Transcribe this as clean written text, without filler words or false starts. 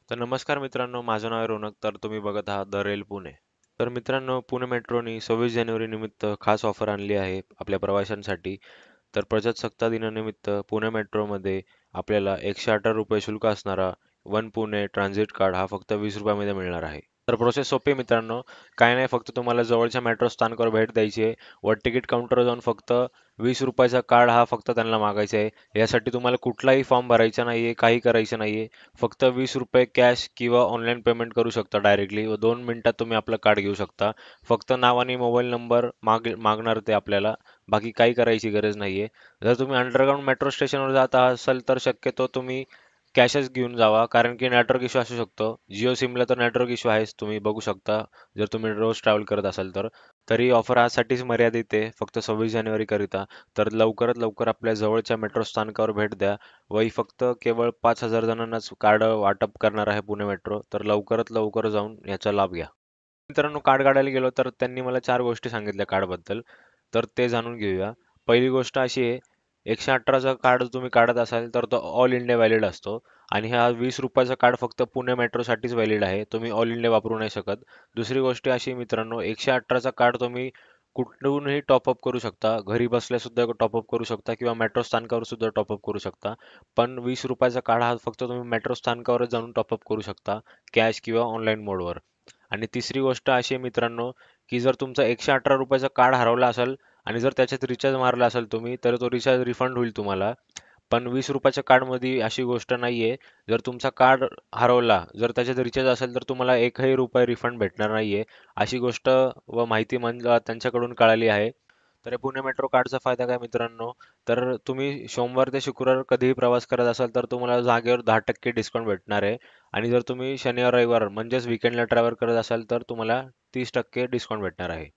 तर नमस्कार मित्रांनो, माझं नाव आहे रोनक. तर तुम्ही बघत आहात द रेल पुणे. तर मित्रांनो, पुणे मेट्रोनी 26 जानेवारी निमित्त खास ऑफर आणली आहे आपल्या प्रवाशांसाठी. तर प्रजासत्ताक दिनानिमित्त पुणे मेट्रोमध्ये आपल्याला ₹118 शुल्क असणारा वन पुणे ट्रान्झिट कार्ड हा फक्त ₹20 मिळणार आहे. तर प्रोसेस सोपी आहे मित्रांनो. काय नाही, फक्त तुम्हाला जवळच्या मेट्रो स्थानकावर भेट द्यायची आहे व तिकीट काउंटरवर जाऊन फक्त ₹20चा कार्ड हा फक्त त्यांना मागायचा आहे. यासाठी तुम्हाला कुठलाही फॉर्म भरायचा नाहीये, काही करायचं नाहीये. फक्त ₹20 कॅश किंवा ऑनलाईन पेमेंट करू शकता डायरेक्टली व 2 मिनिटात तुम्ही आपलं कार्ड घेऊ शकता. फक्त नाव आणि मोबाईल नंबर मागणार ते आपल्याला. बाकी काही करायची गरज नाहीये. जर तुम्ही अंडरग्राउंड मेट्रो स्टेशनवर जात असाल तर शक्यतो तुम्ही कॅशच घेऊन जावा, कारण की नेटवर्क इश्यू असू शकतो. जिओ सिमला तर नेटवर्क इश्यू आहेच, तुम्ही बघू शकता जर तुम्ही रोज ट्रॅव्हल करत असाल तर. तरी ऑफर आजसाठीच मर्यादित आहे, फक्त 26 जानेवारी करिता. तर लवकरात लवकर आपल्या जवळच्या मेट्रो स्थानकावर भेट द्या. व ही फक्त केवळ 5,000 जणांनाच कार्ड वाटप करणार आहे पुणे मेट्रो. तर लवकरात लवकर जाऊन याचा लाभ घ्या. मित्रांनो, कार्ड काढायला गेलो तर त्यांनी मला 4 गोष्टी सांगितल्या कार्डबद्दल. तर ते जाणून घेऊया. पहिली गोष्ट अशी आहे, 118चा कार्ड तुम्ही काढत असाल तर तो ऑल इंडिया व्हॅलिड असतो आणि हा ₹20चा कार्ड फक्त पुणे मेट्रोसाठीच व्हॅलिड आहे. तुम्ही ऑल इंडिया वापरू नाही शकत. दुसरी गोष्ट अशी मित्रांनो, 118चा कार्ड तुम्ही कुठूनही टॉपअप करू शकता. घरी बसल्या सुद्धा टॉपअप करू शकता किंवा मेट्रो स्थानकावर सुद्धा टॉपअप करू शकता. पण ₹20चा कार्ड हा फक्त तुम्ही मेट्रो स्थानकावरच जाऊन टॉपअप करू शकता, कॅश किंवा ऑनलाईन मोडवर. आणि तिसरी गोष्ट अशी आहे मित्रांनो, की जर तुमचा ₹118चा कार्ड हरवला असेल आणि जर त्याच्यात रिचार्ज मारला असेल तुम्ही, तर तो रिचार्ज रिफंड होईल तुम्हाला. पण ₹20च्या कार्डमध्ये अशी गोष्ट नाहीये. जर तुमचा कार्ड हरवला, जर त्याच्यात रिचार्ज असेल, तर तुम्हाला एकही रुपया रिफंड भेटणार नाहीये. अशी गोष्ट व माहिती मला त्यांच्याकडून कळाली आहे. तर या पुणे मेट्रो कार्डचा फायदा काय मित्रांनो? तर तुम्ही सोमवार ते शुक्रवार कधीही प्रवास करत असाल, तर तुम्हाला जागेवर 10% डिस्काउंट भेटणार आहे. आणि जर तुम्ही शनिवार, रविवार म्हणजेच वीकेंडला ट्रॅव्हल करत असाल, तर तुम्हाला 30% डिस्काउंट भेटणार आहे.